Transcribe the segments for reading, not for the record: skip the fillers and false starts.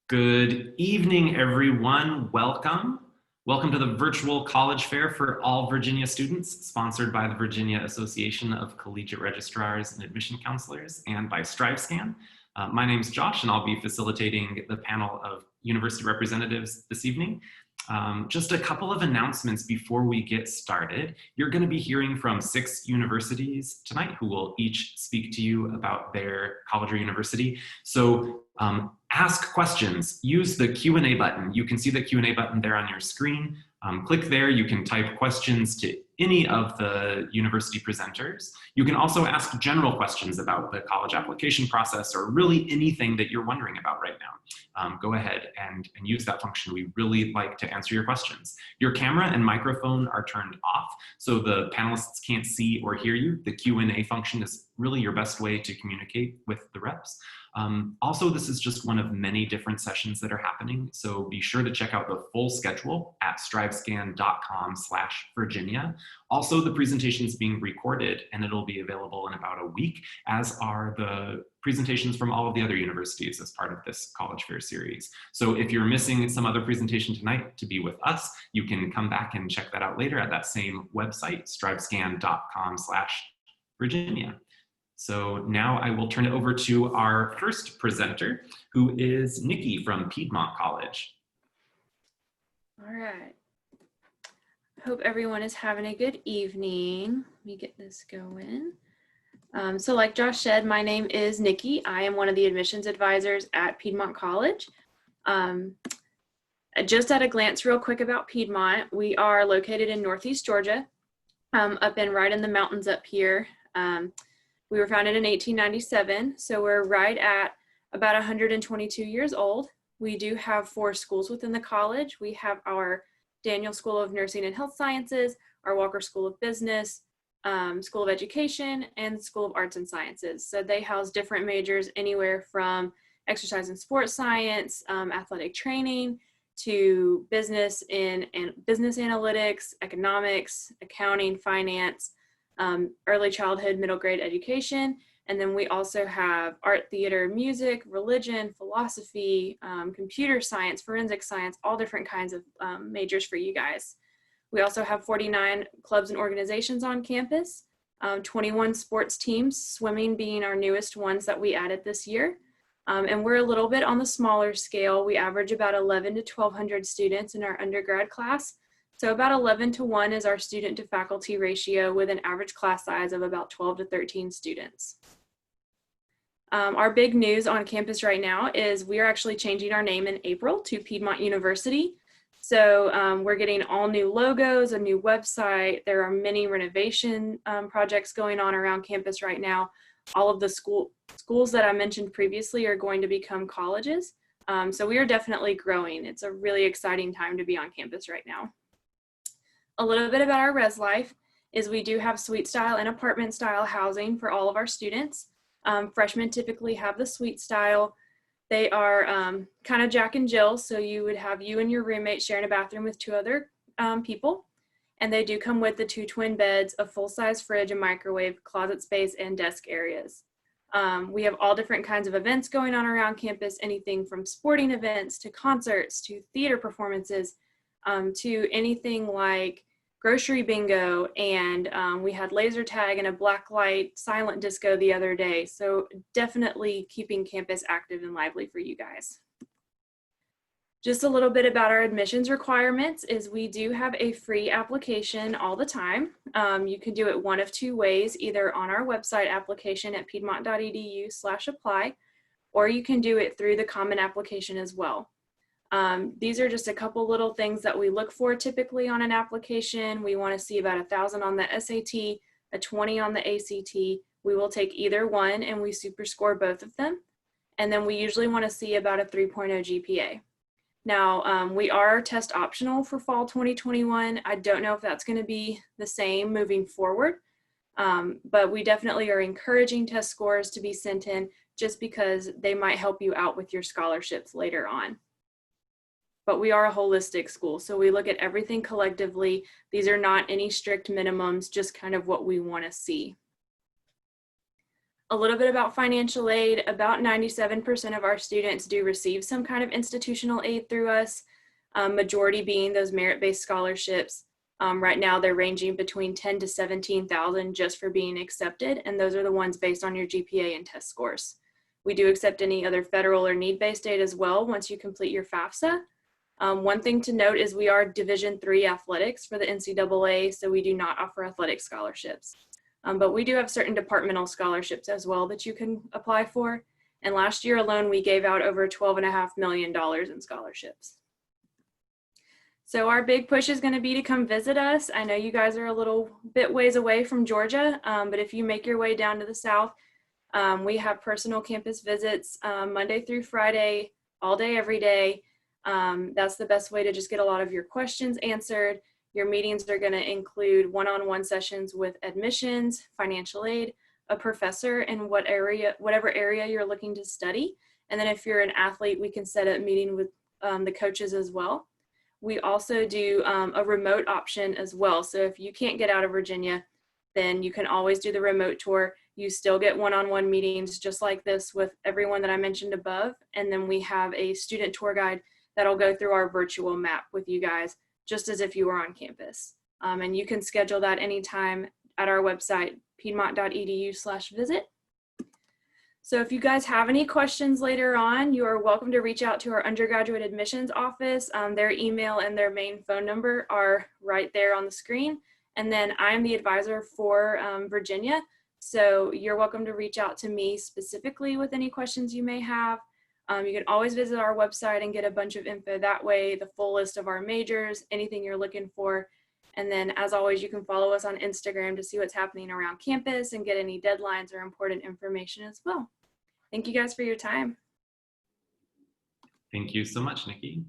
Good evening, everyone. Welcome. Welcome to the virtual college fair for all Virginia students, sponsored by the Virginia Association of Collegiate Registrars and Admission Counselors and by StriveScan. My name's Josh, and I'll be facilitating the panel of university representatives this evening. Just a couple of announcements before we get started. You're going to be hearing from 6 universities tonight who will each speak to you about their college or university. So ask questions, use the Q&A button. You can see the Q&A button there on your screen. Click there, you can type questions to any of the university presenters. You can also ask general questions about the college application process or really anything that you're wondering about right now. Go ahead and use that function. We really like to answer your questions. Your camera and microphone are turned off, so the panelists can't see or hear you. The Q&A function is really your best way to communicate with the reps. Also, this is just one of many different sessions that are happening, so be sure to check out the full schedule at strivescan.com/Virginia. Also, the presentation is being recorded and it'll be available in about a week, as are the presentations from all of the other universities as part of this College Fair series. So if you're missing some other presentation tonight to be with us, you can come back and check that out later at that same website, strivescan.com/Virginia. So now I will turn it over to our first presenter, who is Nikki from Piedmont College. All right. Hope everyone is having a good evening. Let me get this going. So like Josh said, my name is Nikki. I am one of the admissions advisors at Piedmont College. Just at a glance real quick about Piedmont, we are located in Northeast Georgia, right in the mountains up here. We were founded in 1897, so we're right at about 122 years old. We do have 4 schools within the college. We have our Daniel School of Nursing and Health Sciences, our Walker School of Business, School of Education, and School of Arts and Sciences. So they house different majors anywhere from exercise and sports science, athletic training, to business and business analytics, economics, accounting, finance, early childhood, middle grade education. And then we also have art, theater, music, religion, philosophy, computer science, forensic science, all different kinds of majors for you guys. We also have 49 clubs and organizations on campus, 21 sports teams, swimming being our newest ones that we added this year. And we're a little bit on the smaller scale. We average about 11 to 1,200 students in our undergrad class. So about 11-to-1 is our student to faculty ratio, with an average class size of about 12 to 13 students. Our big news on campus right now is we are actually changing our name in April to Piedmont University. So we're getting all new logos, a new website. There are many renovation projects going on around campus right now. All of the schools that I mentioned previously are going to become colleges. So we are definitely growing. It's a really exciting time to be on campus right now. A little bit about our res life is we do have suite style and apartment style housing for all of our students. Freshmen typically have the suite style. They are kind of Jack and Jill, so you would have you and your roommate sharing a bathroom with 2 other people. And they do come with the 2 twin beds, a full-size fridge, a microwave, closet space, and desk areas. We have all different kinds of events going on around campus, anything from sporting events to concerts to theater performances, to anything like grocery bingo, and we had laser tag and a black light silent disco the other day. So definitely keeping campus active and lively for you guys. Just a little bit about our admissions requirements is we do have a free application all the time. You can do it one of 2 ways, either on our website application at piedmont.edu/apply, or you can do it through the common application as well. These are just a couple little things that we look for typically on an application. We want to see about 1,000 on the SAT, a 20 on the ACT. We will take either one and we super score both of them. And then we usually want to see about a 3.0 GPA. Now, we are test optional for fall 2021. I don't know if that's going to be the same moving forward, but we definitely are encouraging test scores to be sent in just because they might help you out with your scholarships later on. But we are a holistic school, so we look at everything collectively. These are not any strict minimums, just kind of what we want to see. A little bit about financial aid. About 97% of our students do receive some kind of institutional aid through us, majority being those merit-based scholarships. Right now, they're ranging between $10,000 to $17,000 just for being accepted, and those are the ones based on your GPA and test scores. We do accept any other federal or need-based aid as well once you complete your FAFSA. One thing to note is we are Division III athletics for the NCAA, so we do not offer athletic scholarships. But we do have certain departmental scholarships as well that you can apply for. And last year alone, we gave out over $12.5 million in scholarships. So our big push is going to be to come visit us. I know you guys are a little bit ways away from Georgia, but if you make your way down to the south, we have personal campus visits Monday through Friday, all day, every day. That's the best way to just get a lot of your questions answered. Your meetings are going to include one-on-one sessions with admissions, financial aid, a professor in whatever area you're looking to study. And then if you're an athlete, we can set up meeting with the coaches as well. We also do a remote option as well. So if you can't get out of Virginia, then you can always do the remote tour. You still get one-on-one meetings just like this with everyone that I mentioned above. And then we have a student tour guide that'll go through our virtual map with you guys, just as if you were on campus. And you can schedule that anytime at our website, piedmont.edu/visit. So if you guys have any questions later on, you are welcome to reach out to our undergraduate admissions office. Their email and their main phone number are right there on the screen. And then I'm the advisor for Virginia. So you're welcome to reach out to me specifically with any questions you may have. You can always visit our website and get a bunch of info that way, the full list of our majors, anything you're looking for. And then as always, you can follow us on Instagram to see what's happening around campus and get any deadlines or important information as well. Thank you guys for your time. Thank you so much, Nikki.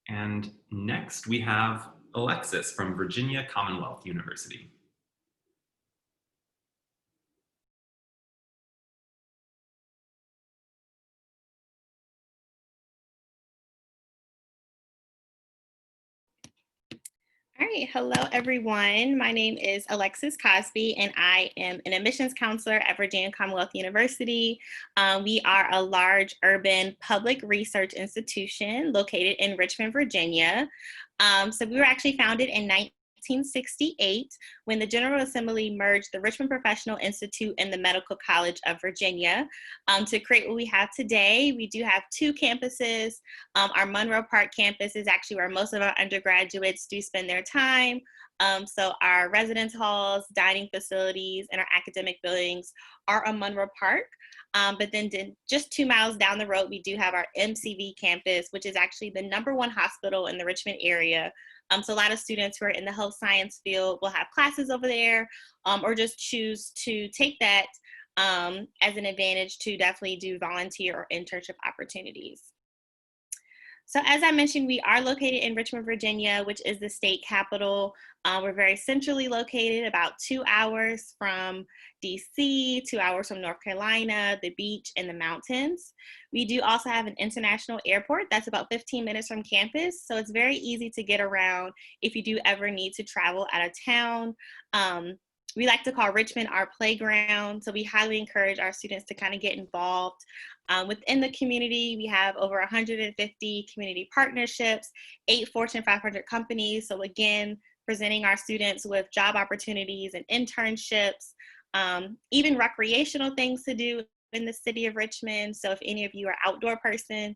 And next we have Alexis from Virginia Commonwealth University. All right, hello everyone. My name is Alexis Cosby and I am an admissions counselor at Virginia Commonwealth University. We are a large urban public research institution located in Richmond, Virginia. So we were actually founded in 1968 when the General Assembly merged the Richmond Professional Institute and the Medical College of Virginia to create what we have today. We do have two campuses. Our Monroe Park campus is actually where most of our undergraduates do spend their time. So our residence halls, dining facilities, and our academic buildings are on Monroe Park. But then just 2 miles down the road, we do have our MCV campus, which is actually the #1 hospital in the Richmond area. So a lot of students who are in the health science field will have classes over there or just choose to take that as an advantage to definitely do volunteer or internship opportunities. So as I mentioned, we are located in Richmond, Virginia, which is the state capital. We're very centrally located, about 2 hours from DC, 2 hours from North Carolina, the beach, and the mountains. We do also have an international airport that's about 15 minutes from campus. So it's very easy to get around if you do ever need to travel out of town. We like to call Richmond our playground. So we highly encourage our students to kind of get involved. Within the community, we have over 150 community partnerships, 8 Fortune 500 companies. So again, presenting our students with job opportunities and internships, even recreational things to do in the city of Richmond. So if any of you are outdoor person,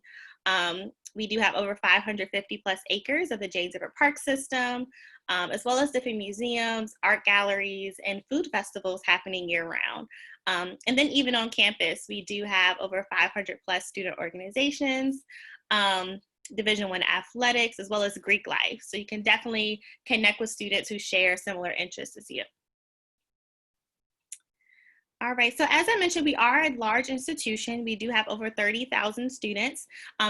we do have over 550 plus acres of the James Everett Park system, as well as different museums, art galleries, and food festivals happening year round. And then even on campus, we do have over 500 plus student organizations, Division I athletics, as well as Greek life. So you can definitely connect with students who share similar interests as you. All right, so as I mentioned, we are a large institution. We do have over 30,000 students,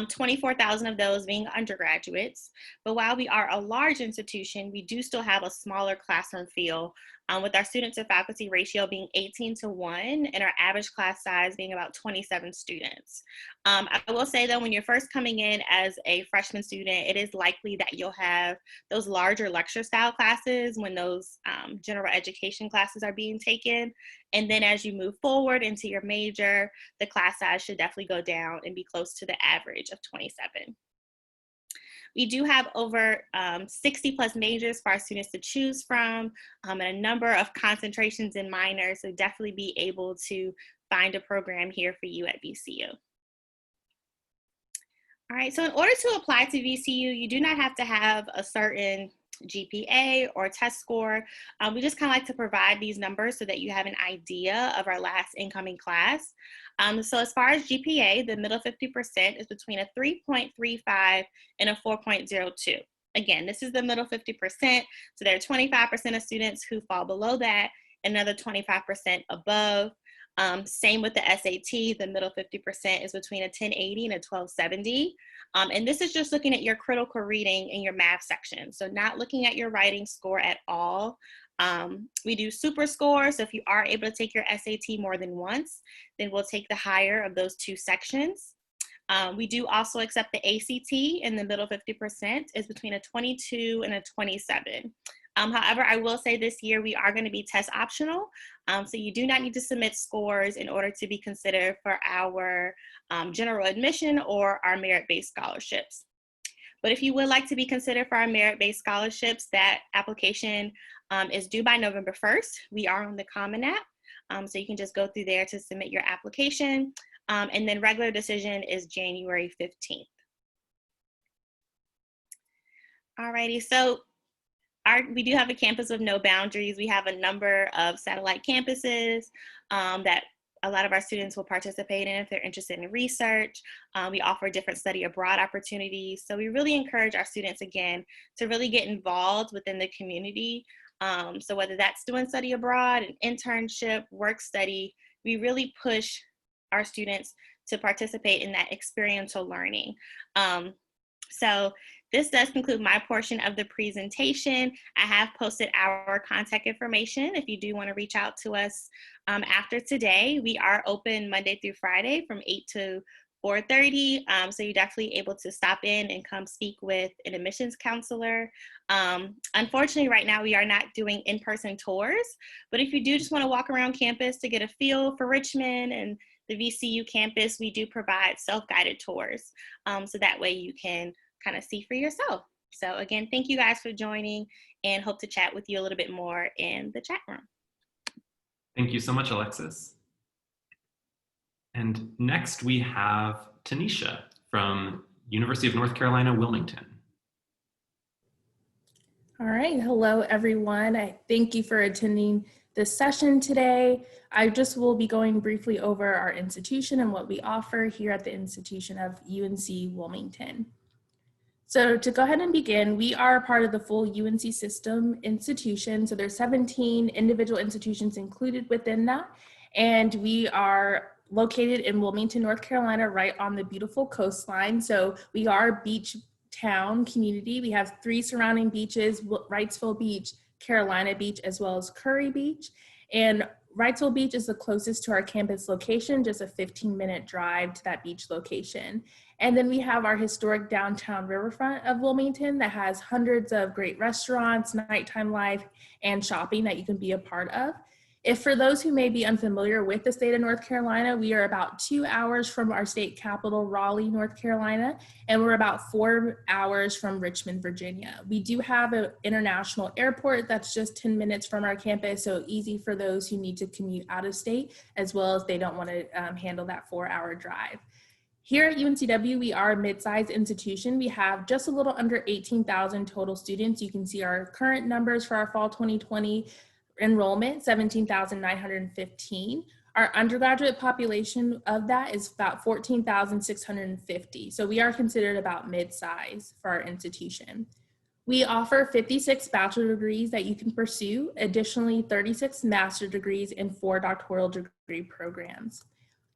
24,000 of those being undergraduates. But while we are a large institution, we do still have a smaller classroom feel with our student to faculty ratio being 18:1 and our average class size being about 27 students. I will say though, when you're first coming in as a freshman student, it is likely that you'll have those larger lecture style classes when those general education classes are being taken. And then as you move forward into your major, the class size should definitely go down and be close to the average of 27. We do have over 60 plus majors for our students to choose from, and a number of concentrations in minors, so definitely be able to find a program here for you at VCU. All right, so in order to apply to VCU, you do not have to have a certain GPA or test score. We just kind of like to provide these numbers so that you have an idea of our last incoming class. So as far as GPA, the middle 50% is between a 3.35 and a 4.02. Again, this is the middle 50%. So there are 25% of students who fall below that, another 25% above. Same with the SAT, the middle 50% is between a 1080 and a 1270. And this is just looking at your critical reading in your math section. So not looking at your writing score at all. We do super score. So if you are able to take your SAT more than once, then we'll take the higher of those two sections. We do also accept the ACT in the middle 50% is between a 22 and a 27. However, I will say this year we are going to be test optional. So you do not need to submit scores in order to be considered for our general admission or our merit-based scholarships. But if you would like to be considered for our merit-based scholarships, that application is due by November 1st. We are on the Common App, so you can just go through there to submit your application. And then regular decision is January 15th. Alrighty, so we do have a campus with no boundaries. We have a number of satellite campuses that a lot of our students will participate in if they're interested in research. We offer different study abroad opportunities. So we really encourage our students, again, to really get involved within the community. So whether that's doing study abroad, an internship, work study, we really push our students to participate in that experiential learning. So this does conclude my portion of the presentation. I have posted our contact information if you do want to reach out to us after today. We are open Monday through Friday from 8 to 4:30. So you're definitely able to stop in and come speak with an admissions counselor. Unfortunately, right now we are not doing in-person tours, but if you do just want to walk around campus to get a feel for Richmond and the VCU campus, we do provide self-guided tours. So that way you can kind of see for yourself. So again, thank you guys for joining and hope to chat with you a little bit more in the chat room. Thank you so much, Alexis. And next we have Tanisha from University of North Carolina, Wilmington. All right, hello everyone. I thank you for attending this session today. I just will be going briefly over our institution and what we offer here at the institution of UNC Wilmington. So to go ahead and begin, we are part of the full UNC system institution. So there's 17 individual institutions included within that. And we are located in Wilmington, North Carolina, right on the beautiful coastline. So we are a beach town community. We have 3 surrounding beaches, Wrightsville Beach, Carolina Beach, as well as Curry Beach. And Wrightsville Beach is the closest to our campus location, just a 15-minute drive to that beach location. And then we have our historic downtown riverfront of Wilmington that has hundreds of great restaurants, nighttime life, and shopping that you can be a part of. If for those who may be unfamiliar with the state of North Carolina, we are about 2 hours from our state capital, Raleigh, North Carolina, and we're about 4 hours from Richmond, Virginia. We do have an international airport that's just 10 minutes from our campus, so easy for those who need to commute out of state, as well as they don't want to handle that 4-hour drive. Here at UNCW, we are a mid-sized institution. We have just a little under 18,000 total students. You can see our current numbers for our fall 2020 enrollment, 17,915. Our undergraduate population of that is about 14,650. So we are considered about mid-size for our institution. We offer 56 bachelor degrees that you can pursue, additionally 36 master degrees and 4 doctoral degree programs.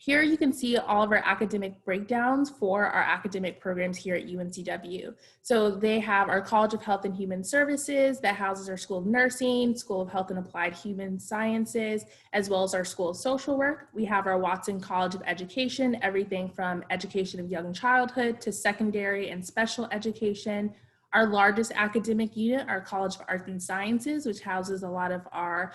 Here you can see all of our academic breakdowns for our academic programs here at UNCW. So they have our College of Health and Human Services that houses our School of Nursing, School of Health and Applied Human Sciences, as well as our School of Social Work. We have our Watson College of Education, everything from education of young childhood to secondary and special education. Our largest academic unit, our College of Arts and Sciences, which houses a lot of our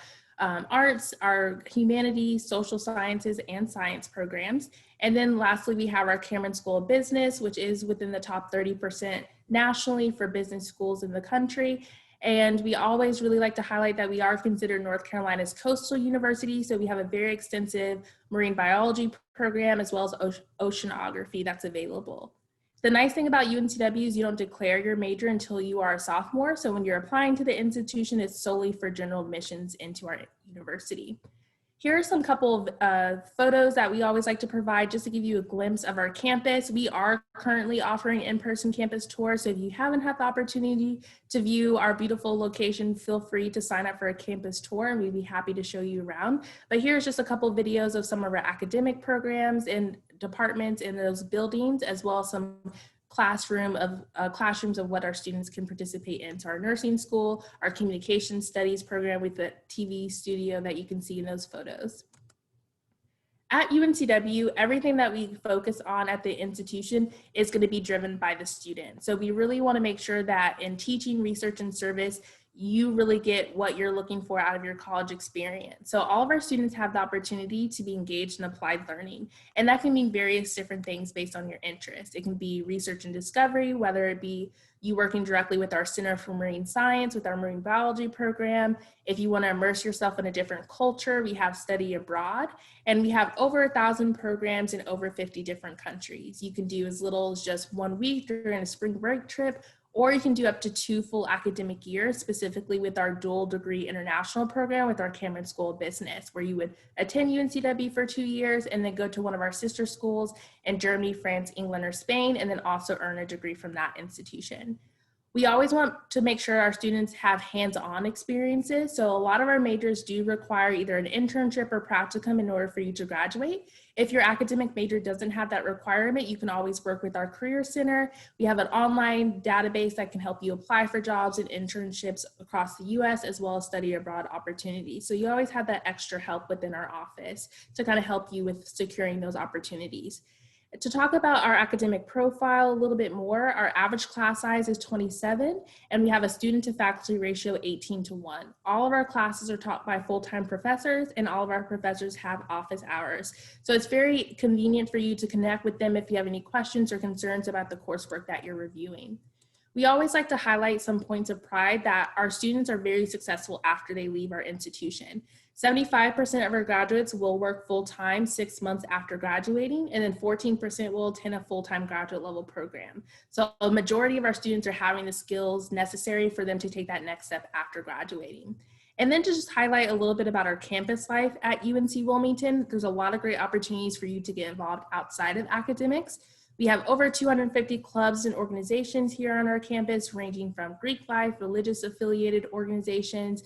arts, our humanities, social sciences, and science programs. And then lastly, we have our Cameron School of Business, which is within the top 30% nationally for business schools in the country. And we always really like to highlight that we are considered North Carolina's coastal university. So we have a very extensive marine biology program as well as oceanography that's available. The nice thing about UNCW is you don't declare your major until you are a sophomore. So when you're applying to the institution, it's solely for general admissions into our university. Here are some couple of photos that we always like to provide just to give you a glimpse of our campus. We are currently offering in-person campus tours. So if you haven't had the opportunity to view our beautiful location, feel free to sign up for a campus tour and we'd be happy to show you around. But here's just a couple of videos of some of our academic programs and departments in those buildings, as well as some classrooms of what our students can participate in. So our nursing school, our communication studies program with the TV studio that you can see in those photos. At UNCW, everything that we focus on at the institution is going to be driven by the student. So we really want to make sure that in teaching, research, and service, you really get what you're looking for out of your college experience. So all of our students have the opportunity to be engaged in applied learning, and that can mean various different things based on your interest. It can be research and discovery, whether it be you working directly with our Center for Marine Science with our marine biology program. If you want to immerse yourself in a different culture, we have study abroad, and we have over 1,000 programs in over 50 different countries. You can do as little as just 1 week during a spring break trip, or you can do up to 2 full academic years, specifically with our dual degree international program with our Cameron School of Business, where you would attend UNCW for 2 years and then go to one of our sister schools in Germany, France, England, or Spain, and then also earn a degree from that institution. We always want to make sure our students have hands-on experiences. So a lot of our majors do require either an internship or practicum in order for you to graduate. If your academic major doesn't have that requirement, you can always work with our Career Center. We have an online database that can help you apply for jobs and internships across the US, as well as study abroad opportunities. So you always have that extra help within our office to kind of help you with securing those opportunities. To talk about our academic profile a little bit more, our average class size is 27, and we have a student to faculty ratio 18:1. All of our classes are taught by full-time professors, and all of our professors have office hours. So it's very convenient for you to connect with them if you have any questions or concerns about the coursework that you're reviewing. We always like to highlight some points of pride that our students are very successful after they leave our institution. 75% of our graduates will work full-time 6 months after graduating, and then 14% will attend a full-time graduate level program. So a majority of our students are having the skills necessary for them to take that next step after graduating. And then to just highlight a little bit about our campus life at UNC Wilmington, there's a lot of great opportunities for you to get involved outside of academics. We have over 250 clubs and organizations here on our campus, ranging from Greek life, religious affiliated organizations,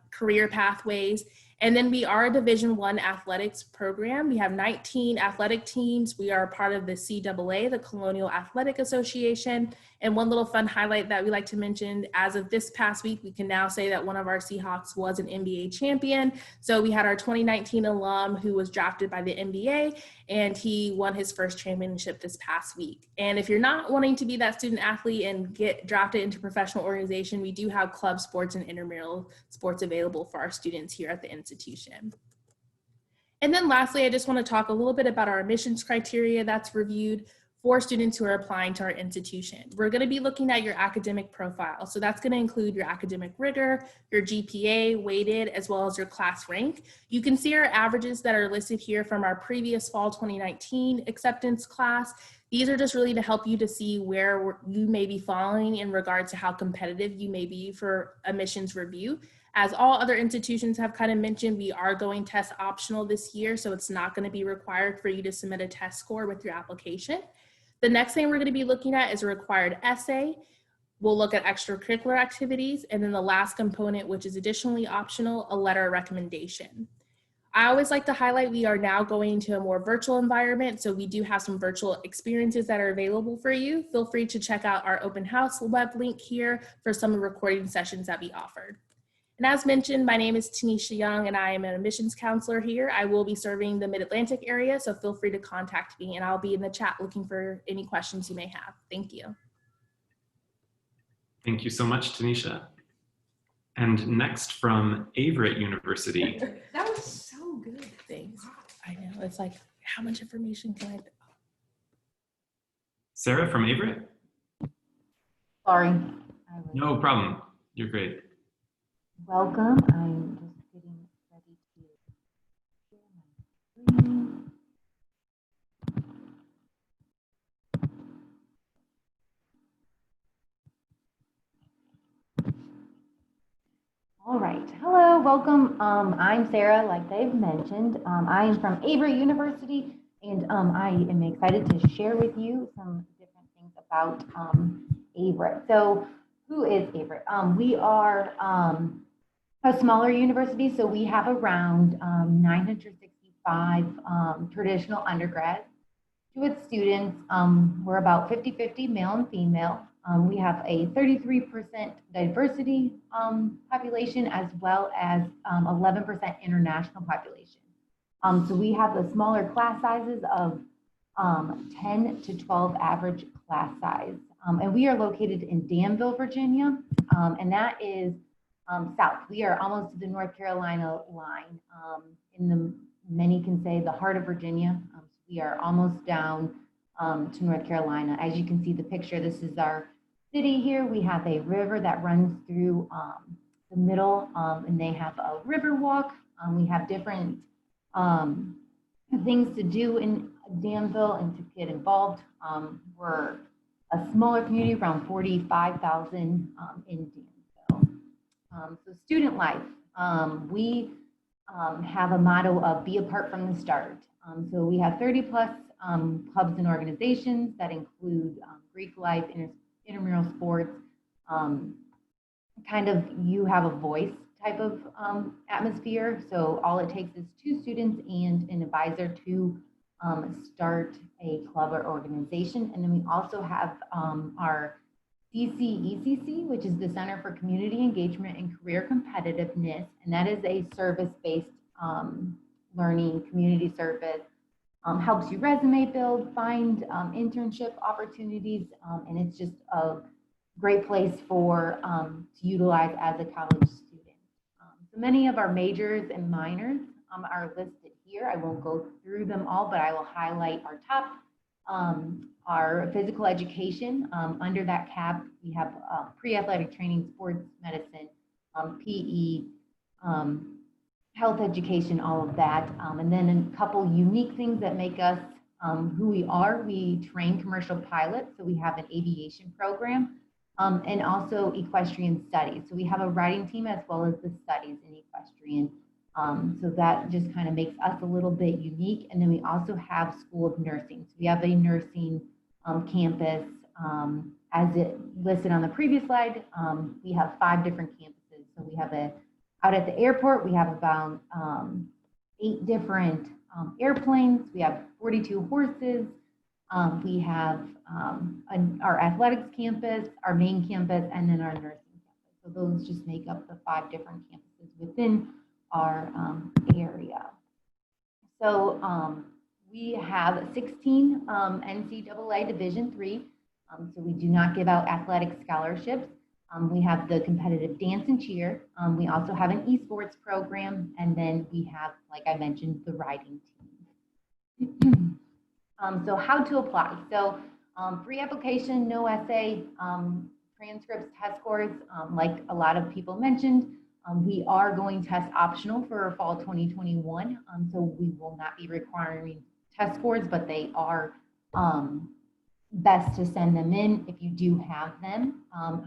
career pathways. And then we are a Division I athletics program. We have 19 athletic teams. We are part of the CAA, the Colonial Athletic Association. And one little fun highlight that we like to mention, as of this past week, we can now say that one of our Seahawks was an NBA champion. So we had our 2019 alum who was drafted by the NBA, and he won his first championship this past week. And if you're not wanting to be that student athlete and get drafted into a professional organization, we do have club sports and intramural sports available for our students here at the institution. And then lastly, I just want to talk a little bit about our admissions criteria that's reviewed for students who are applying to our institution. We're going to be looking at your academic profile. So that's going to include your academic rigor, your GPA weighted, as well as your class rank. You can see our averages that are listed here from our previous fall 2019 acceptance class. These are just really to help you to see where you may be falling in regards to how competitive you may be for admissions review. As all other institutions have kind of mentioned, we are going test optional this year, so it's not going to be required for you to submit a test score with your application. The next thing we're going to be looking at is a required essay. We'll look at extracurricular activities, and then the last component, which is additionally optional, a letter of recommendation. I always like to highlight we are now going to a more virtual environment, so we do have some virtual experiences that are available for you. Feel free to check out our open house web link here for some recording sessions that we offered. And as mentioned, my name is Tanisha Young and I am an admissions counselor here. I will be serving the Mid-Atlantic area, so feel free to contact me and I'll be in the chat looking for any questions you may have. Thank you. Thank you so much, Tanisha. And next from Averett University. That was so good. Thanks. I know. It's like, how much information can I? Sarah from Averett? Sorry. No problem. You're great. Welcome. I'm just getting ready to share my screen. All right. Hello. Welcome. I'm Sarah, like they've mentioned. I am from Avery University, and I am excited to share with you some different things about Averett. So, who is Averett? We are a smaller university, so we have around 965 traditional undergrads. To its students, we're about 50-50 male and female. We have a 33% diversity population as well as 11% international population. So we have the smaller class sizes of 10 to 12 average class size. And we are located in Danville, Virginia, and that is south. We are almost to the North Carolina line. Many can say the heart of Virginia. We are almost down to North Carolina. As you can see the picture, this is our city here. We have a river that runs through the middle, and they have a river walk. We have different things to do in Danville and to get involved. We're a smaller community, around 45,000 in Danville. So student life, we have a motto of be a part from the start. So we have 30 plus clubs and organizations that include Greek life, intramural sports, kind of you have a voice type of atmosphere. So all it takes is 2 students and an advisor to start a club or organization. And then we also have our CCECC, which is the Center for Community Engagement and Career Competitiveness, and that is a service-based learning community service. Helps you resume build, find internship opportunities, and it's just a great place for to utilize as a college student. So many of our majors and minors are listed here. I won't go through them all, but I will highlight our top. Our physical education, under that cap, we have pre-athletic training, sports medicine, PE, health education, all of that. And then a couple unique things that make us who we are. We train commercial pilots, so we have an aviation program, and also equestrian studies. So we have a riding team as well as the studies in equestrian. So that just kind of makes us a little bit unique. And then we also have School of Nursing. So we have a nursing campus, as it listed on the previous slide. We have 5 different campuses. So we have out at the airport, we have about 8 different airplanes. We have 42 horses. We have our athletics campus, our main campus, and then our nursing campus. So those just make up the 5 different campuses within our area. So we have 16 NCAA Division III. So we do not give out athletic scholarships. We have the competitive dance and cheer. We also have an esports program, and then we have, like I mentioned, the riding team. So how to apply? So free application, no essay, transcripts, test scores. Like a lot of people mentioned, we are going test optional for fall 2021. So we will not be requiring test scores, but they are best to send them in if you do have them.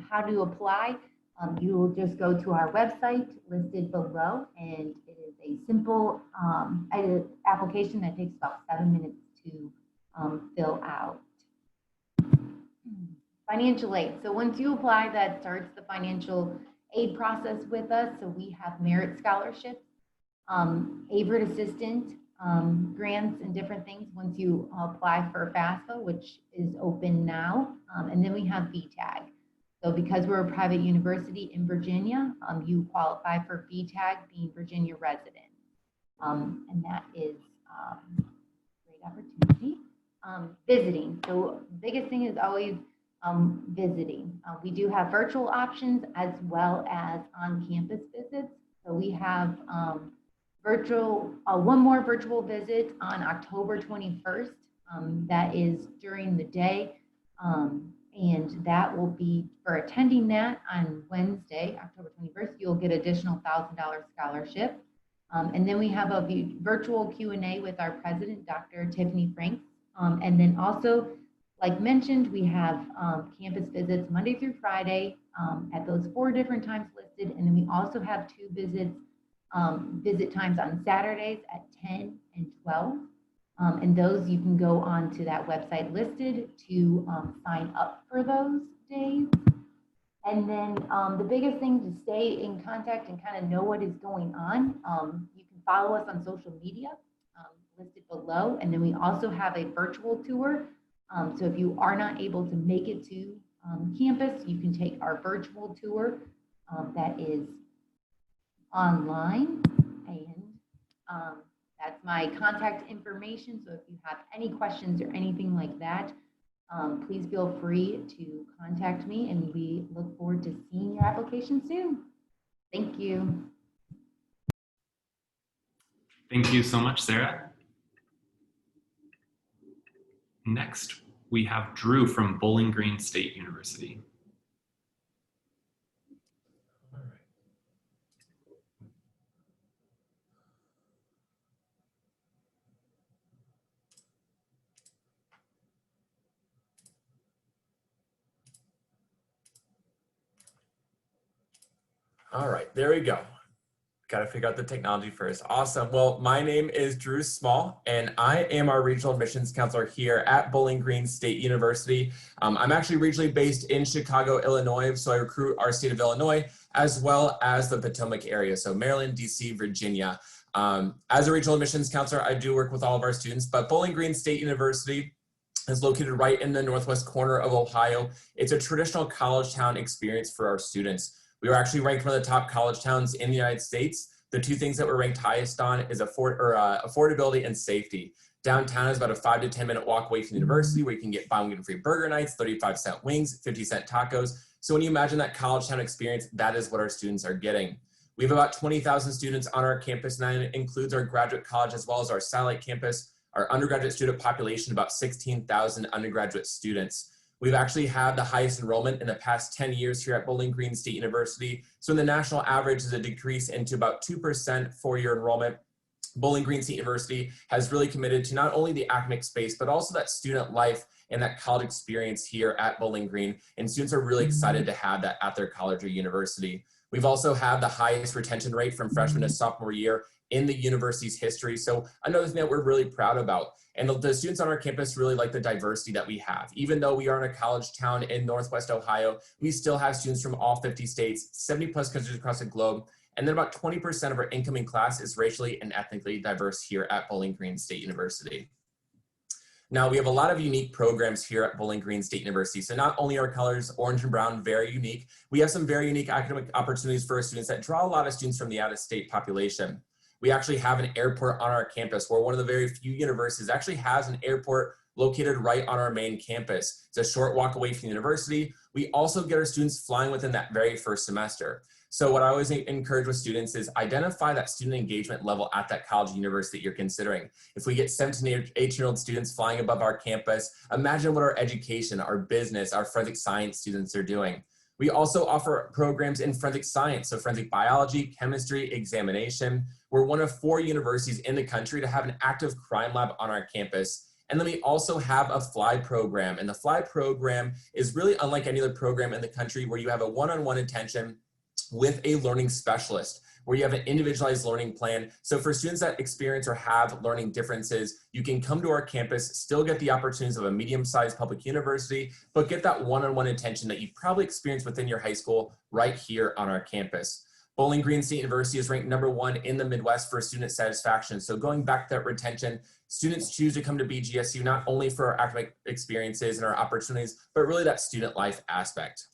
How to apply? You will just go to our website listed below, and it is a simple application that takes about 7 minutes to fill out. Financial aid. So once you apply, that starts the financial aid process with us. So we have merit scholarships. Averett assistant grants and different things once you apply for FAFSA, which is open now. And then we have VTAG. So because we're a private university in Virginia, you qualify for VTAG, being Virginia resident. And that is a great opportunity. Visiting. So the biggest thing is always visiting. We do have virtual options as well as on-campus visits. So we have one more virtual visit on October 21st. That is during the day. And that will be, for attending that on Wednesday, October 21st, you'll get additional $1,000 scholarship. And then we have a virtual Q&A with our president, Dr. Tiffany Franks. And then also, like mentioned, we have campus visits Monday through Friday at those 4 different times listed. And then we also have 2 visits, visit times on Saturdays at 10 and 12. And those you can go on to that website listed to sign up for those days. And then the biggest thing to stay in contact and kind of know what is going on, you can follow us on social media listed below. And then we also have a virtual tour. So if you are not able to make it to campus, you can take our virtual tour that is online. And that's my contact information. So if you have any questions or anything like that, please feel free to contact me, and we look forward to seeing your application soon. Thank you. Thank you so much, Sarah. Next, we have Drew from Bowling Green State University. All right, there we go. Got to figure out the technology first. Awesome. Well, my name is Drew Small, and I am our regional admissions counselor here at Bowling Green State University. I'm actually regionally based in Chicago, Illinois, so I recruit our state of Illinois as well as the Potomac area, so Maryland, DC, Virginia. As a regional admissions counselor, I do work with all of our students, but Bowling Green State University is located right in the northwest corner of Ohio. It's a traditional college town experience for our students. We were actually ranked one of the top college towns in the United States. The 2 things that we're ranked highest on is affordability and safety. Downtown is about a 5 to 10 minute walk away from the university, where you can get buy one get free burger nights, 35-cent wings, 50-cent tacos. So when you imagine that college town experience, that is what our students are getting. We have about 20,000 students on our campus, and that includes our graduate college as well as our satellite campus. Our undergraduate student population, about 16,000 undergraduate students. We've actually had the highest enrollment in the past 10 years here at Bowling Green State University. So in the national average is a decrease into about 2% four-year enrollment. Bowling Green State University has really committed to not only the academic space, but also that student life and that college experience here at Bowling Green. And students are really excited to have that at their college or university. We've also had the highest retention rate from freshman to sophomore year in the university's history. So another thing that we're really proud about. And the students on our campus really like the diversity that we have. Even though we are in a college town in Northwest Ohio, we still have students from all 50 states, 70 plus countries across the globe. And then about 20% of our incoming class is racially and ethnically diverse here at Bowling Green State University. Now, we have a lot of unique programs here at Bowling Green State University. So not only are colors orange and brown very unique, we have some very unique academic opportunities for our students that draw a lot of students from the out-of-state population. We actually have an airport on our campus. We're one of the very few universities that actually has an airport located right on our main campus. It's a short walk away from the university. We also get our students flying within that very first semester. So what I always encourage with students is identify that student engagement level at that college or university that you're considering. If we get 17 to 18-year-old students flying above our campus, imagine what our education, our business, our forensic science students are doing. We also offer programs in forensic science, so forensic biology, chemistry, examination. We're one of 4 universities in the country to have an active crime lab on our campus. And then we also have a FLY program. And the FLY program is really unlike any other program in the country, where you have a one-on-one attention with a learning specialist, where you have an individualized learning plan. So for students that experience or have learning differences, you can come to our campus, still get the opportunities of a medium-sized public university, but get that one-on-one attention that you probably experienced within your high school right here on our campus. Bowling Green State University is ranked #1 in the Midwest for student satisfaction. So going back to that retention, students choose to come to BGSU not only for our academic experiences and our opportunities, but really that student life aspect.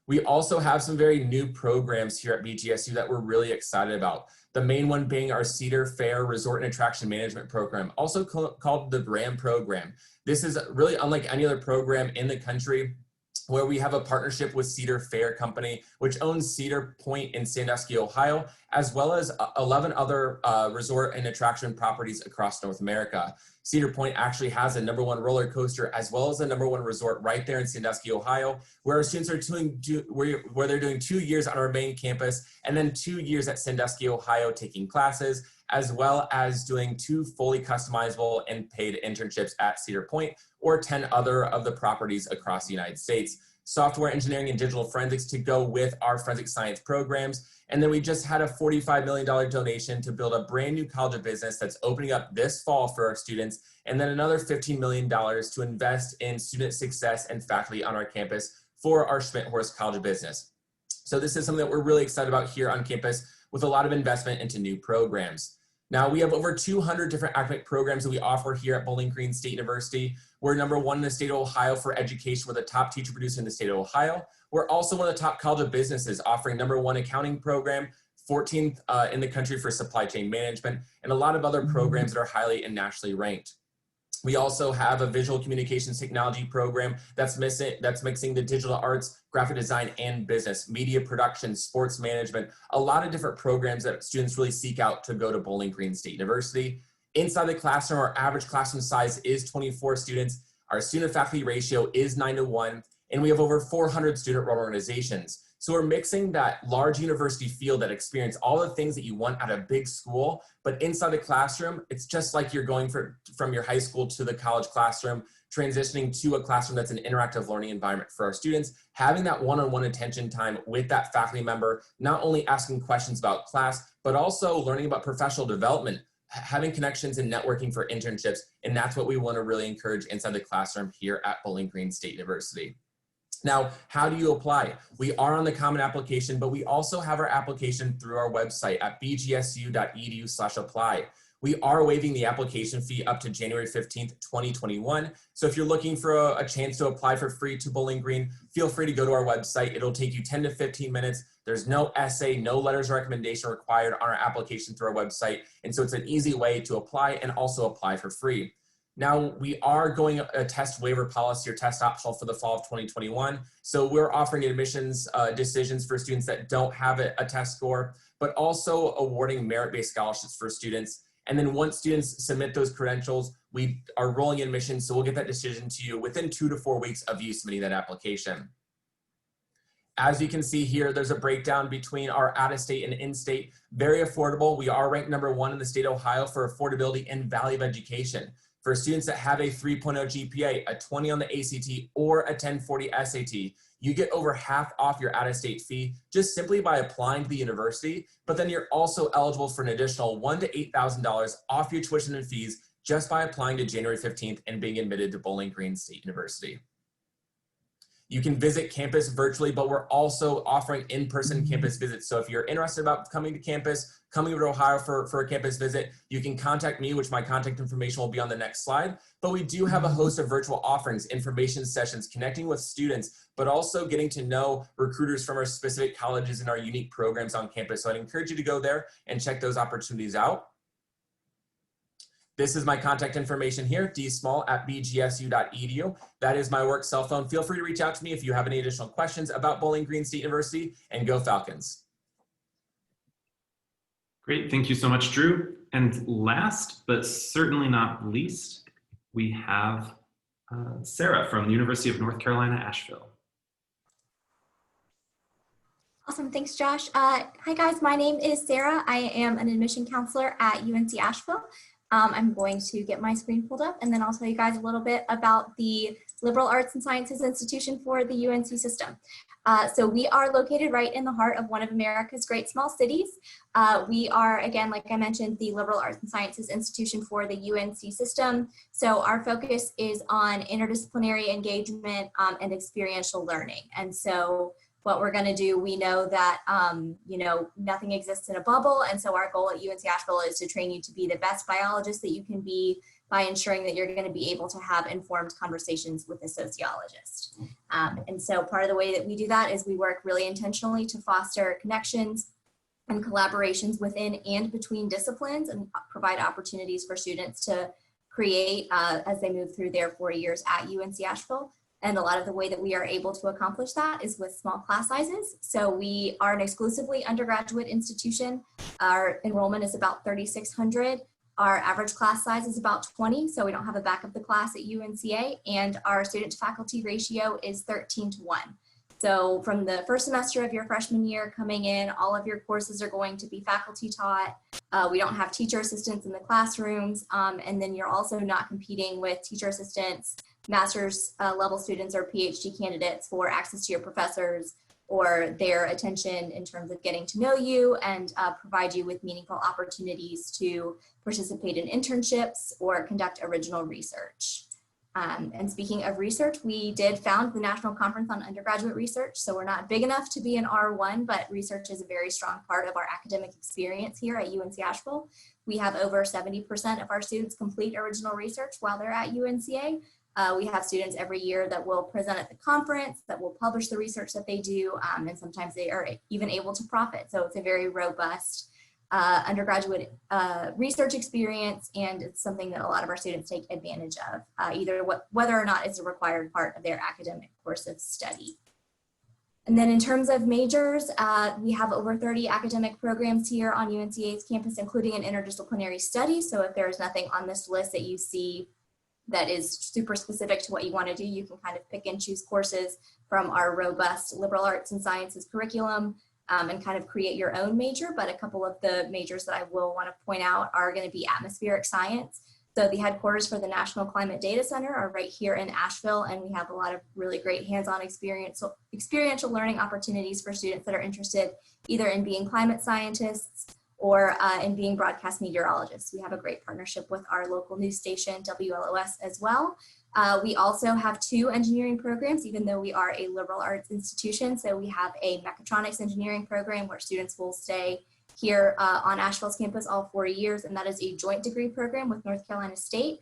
We also have some very new programs here at BGSU that we're really excited about. The main one being our Cedar Fair Resort and Attraction Management Program, also called the BRAM program. This is really unlike any other program in the country, where we have a partnership with Cedar Fair Company, which owns Cedar Point in Sandusky, Ohio, as well as 11 other resort and attraction properties across North America. Cedar Point actually has a #1 roller coaster as well as a #1 resort right there in Sandusky, Ohio, where our students are where they're doing 2 years on our main campus and then 2 years at Sandusky, Ohio, taking classes, as well as doing 2 fully customizable and paid internships at Cedar Point or 10 other of the properties across the United States. Software engineering and digital forensics to go with our forensic science programs. And then we just had a $45 million donation to build a brand new College of Business that's opening up this fall for our students. And then another $15 million to invest in student success and faculty on our campus for our Schmidt-Horst College of Business. So this is something that we're really excited about here on campus with a lot of investment into new programs. Now we have over 200 different academic programs that we offer here at Bowling Green State University. We're #1 in the state of Ohio for education. We're the top teacher producer in the state of Ohio. We're also one of the top College of Businesses, offering #1 accounting program, 14th in the country for supply chain management, and a lot of other programs that are highly and nationally ranked. We also have a visual communications technology program that's mixing the digital arts, graphic design, and business, media production, sports management, a lot of different programs that students really seek out to go to Bowling Green State University. Inside the classroom, our average classroom size is 24 students. Our student-faculty ratio is 9:1, and we have over 400 student-run organizations. So we're mixing that large university feel, that experience, all the things that you want at a big school, but inside the classroom, it's just like you're going from your high school to the college classroom, transitioning to a classroom that's an interactive learning environment for our students, having that one-on-one attention time with that faculty member, not only asking questions about class, but also learning about professional development, having connections and networking for internships. And that's what we want to really encourage inside the classroom here at Bowling Green State University. Now, how do you apply? We are on the Common Application, but we also have our application through our website at bgsu.edu/apply. We are waiving the application fee up to January 15th, 2021. So if you're looking for a chance to apply for free to Bowling Green, feel free to go to our website. It'll take you 10 to 15 minutes. There's no essay, no letters of recommendation required on our application through our website. And so it's an easy way to apply and also apply for free. Now, we are going a test waiver policy or test optional for the fall of 2021. So we're offering admissions decisions for students that don't have a test score, but also awarding merit-based scholarships for students. And then once students submit those credentials, we are rolling admissions. So we'll get that decision to you within 2 to 4 weeks of you submitting that application. As you can see here, there's a breakdown between our out-of-state and in-state. Very affordable. We are ranked #1 in the state of Ohio for affordability and value of education. For students that have a 3.0 GPA, a 20 on the ACT, or a 1040 SAT, you get over half off your out-of-state fee just simply by applying to the university, but then you're also eligible for an additional $1,000 to $8,000 off your tuition and fees just by applying to January 15th and being admitted to Bowling Green State University. You can visit campus virtually, but we're also offering in-person campus visits. So if you're interested about coming to campus, coming over to Ohio for a campus visit, you can contact me, which my contact information will be on the next slide. But we do have a host of virtual offerings, information sessions, connecting with students, but also getting to know recruiters from our specific colleges and our unique programs on campus. So I'd encourage you to go there and check those opportunities out. This is my contact information here, dsmall@bgsu.edu. That is my work cell phone. Feel free to reach out to me if you have any additional questions about Bowling Green State University, and go Falcons. Great, thank you so much, Drew. And last, but certainly not least, we have Sarah from the University of North Carolina, Asheville. Awesome, thanks Josh. Hi guys, my name is Sarah. I am an admission counselor at UNC Asheville. I'm going to get my screen pulled up and then I'll tell you guys a little bit about the Liberal Arts and Sciences Institution for the UNC system. So we are located right in the heart of one of America's great small cities. We are, again, like I mentioned, the Liberal Arts and Sciences Institution for the UNC system. So our focus is on interdisciplinary engagement and experiential learning. And so what we're going to do. We know that, you know, nothing exists in a bubble. And so our goal at UNC Asheville is to train you to be the best biologist that you can be by ensuring that you're going to be able to have informed conversations with a sociologist. And so part of the way that we do that is we work really intentionally to foster connections and collaborations within and between disciplines and provide opportunities for students to create as they move through their 4 years at UNC Asheville. And a lot of the way that we are able to accomplish that is with small class sizes. So we are an exclusively undergraduate institution. Our enrollment is about 3,600. Our average class size is about 20, so we don't have a back of the class at UNCA, and our student to faculty ratio is 13:1. So from the first semester of your freshman year coming in, all of your courses are going to be faculty taught. We don't have teacher assistants in the classrooms, and then you're also not competing with teacher assistants, master's level students, or PhD candidates for access to your professors or their attention in terms of getting to know you and provide you with meaningful opportunities to participate in internships or conduct original research. And speaking of research, we did found the National Conference on Undergraduate Research. So we're not big enough to be an R1, but research is a very strong part of our academic experience here at UNC Asheville. We have over 70% of our students complete original research while they're at UNCA. We have students every year that will present at the conference, that will publish the research that they do, and sometimes they are even able to profit. So it's a very robust undergraduate research experience, and it's something that a lot of our students take advantage of, whether or not it's a required part of their academic course of study. And then in terms of majors, we have over 30 academic programs here on UNCA's campus, including an interdisciplinary study. So if there's nothing on this list that you see that is super specific to what you want to do, you can kind of pick and choose courses from our robust liberal arts and sciences curriculum and kind of create your own major. But a couple of the majors that I will want to point out are going to be atmospheric science. So the headquarters for the National Climate Data Center are right here in Asheville, and we have a lot of really great hands-on experiential learning opportunities for students that are interested either in being climate scientists or in being broadcast meteorologists. We have a great partnership with our local news station, WLOS, as well. We also have 2 engineering programs, even though we are a liberal arts institution. So we have a mechatronics engineering program where students will stay here on Asheville's campus all 4 years, and that is a joint degree program with North Carolina State.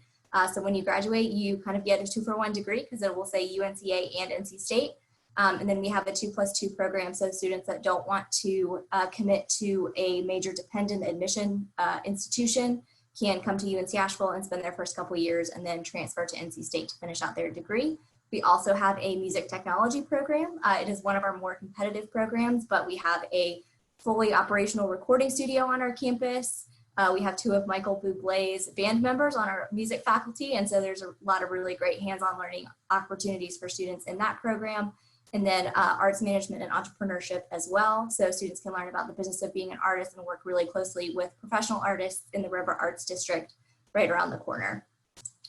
So when you graduate, you kind of get a 2-for-1 degree because it will say UNCA and NC State. And then we have a 2+2 program, so students that don't want to commit to a major dependent admission institution can come to UNC Asheville and spend their first couple years and then transfer to NC State to finish out their degree. We also have a music technology program. It is one of our more competitive programs, but we have a fully operational recording studio on our campus. We have 2 of Michael Bublé's band members on our music faculty, and so there's a lot of really great hands-on learning opportunities for students in that program. And then arts management and entrepreneurship as well. So students can learn about the business of being an artist and work really closely with professional artists in the River Arts District right around the corner.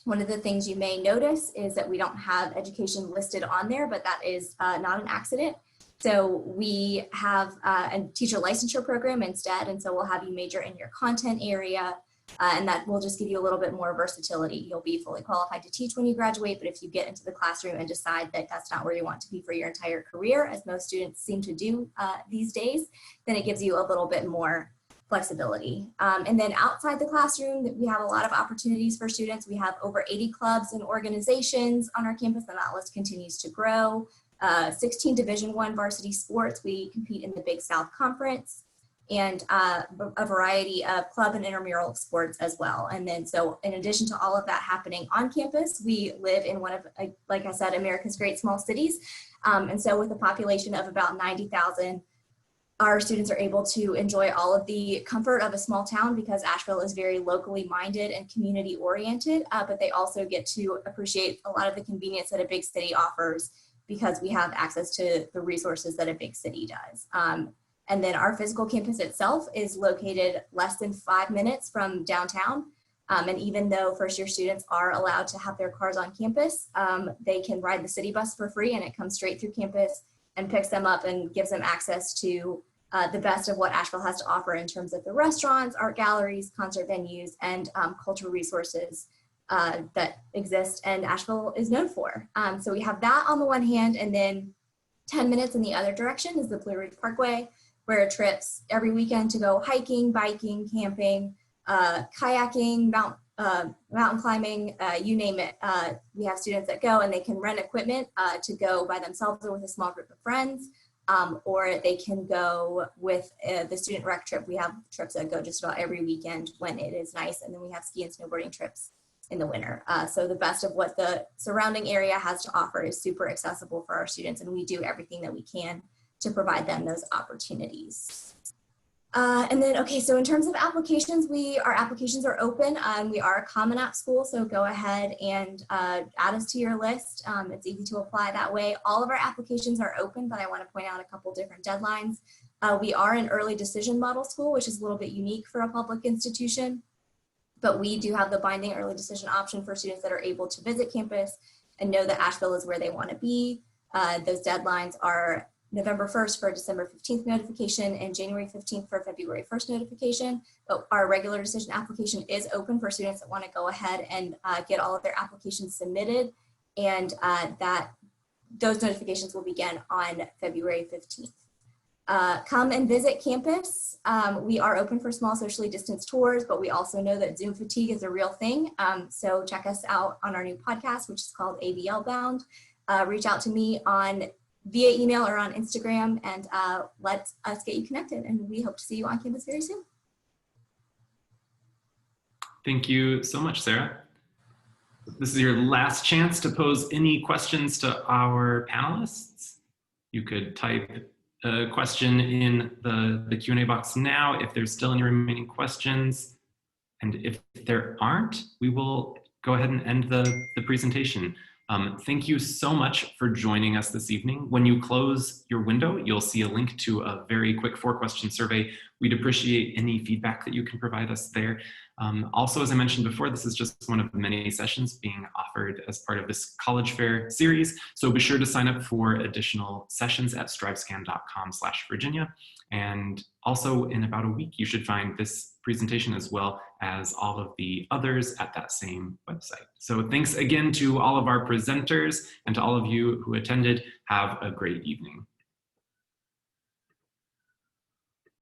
One of the things you may notice is that we don't have education listed on there, but that is not an accident. So we have a teacher licensure program instead, and so we'll have you major in your content area, and that will just give you a little bit more versatility. You'll be fully qualified to teach when you graduate, but if you get into the classroom and decide that that's not where you want to be for your entire career, as most students seem to do these days, then it gives you a little bit more flexibility. And then outside the classroom, we have a lot of opportunities for students. We have over 80 clubs and organizations on our campus, and that list continues to grow. 16 Division I varsity sports. We compete in the Big South Conference, and a variety of club and intramural sports as well. And then so in addition to all of that happening on campus, we live in one of, like I said, America's great small cities. And so with a population of about 90,000, our students are able to enjoy all of the comfort of a small town because Asheville is very locally minded and community oriented, but they also get to appreciate a lot of the convenience that a big city offers because we have access to the resources that a big city does. And then our physical campus itself is located less than 5 minutes from downtown. And even though first year students are allowed to have their cars on campus, they can ride the city bus for free, and it comes straight through campus and picks them up and gives them access to the best of what Asheville has to offer in terms of the restaurants, art galleries, concert venues, and cultural resources that exist and Asheville is known for. So we have that on the one hand, and then 10 minutes in the other direction is the Blue Ridge Parkway, where trips every weekend to go hiking, biking, camping, kayaking, mountain climbing, you name it. We have students that go and they can rent equipment to go by themselves or with a small group of friends, or they can go with the student rec trip. We have trips that go just about every weekend when it is nice, and then we have ski and snowboarding trips in the winter. So the best of what the surrounding area has to offer is super accessible for our students, and we do everything that we can to provide them those opportunities. And then, okay, so in terms of applications, our applications are open. We are a Common App school, so go ahead and add us to your list. It's easy to apply that way. All of our applications are open, but I want to point out a couple different deadlines. We are an early decision model school, which is a little bit unique for a public institution, but we do have the binding early decision option for students that are able to visit campus and know that Asheville is where they want to be. Those deadlines are November 1st for a December 15th notification and January 15th for a February 1st notification. But our regular decision application is open for students that want to go ahead and get all of their applications submitted. And those notifications will begin on February 15th. Come and visit campus. We are open for small socially distanced tours, but we also know that Zoom fatigue is a real thing. So check us out on our new podcast, which is called ABL Bound. Reach out to me via email or on Instagram, and let us get you connected. And we hope to see you on campus very soon. Thank you so much, Sarah. This is your last chance to pose any questions to our panelists. You could type a question in the Q&A box now if there's still any remaining questions. And if there aren't, we will go ahead and end the presentation. Thank you so much for joining us this evening. When you close your window, you'll see a link to a very quick 4-question survey. We'd appreciate any feedback that you can provide us there. Also, as I mentioned before, this is just one of many sessions being offered as part of this College Fair series. So be sure to sign up for additional sessions at strivescan.com/Virginia. And also in about a week, you should find this presentation as well as all of the others at that same website. So thanks again to all of our presenters and to all of you who attended. Have a great evening.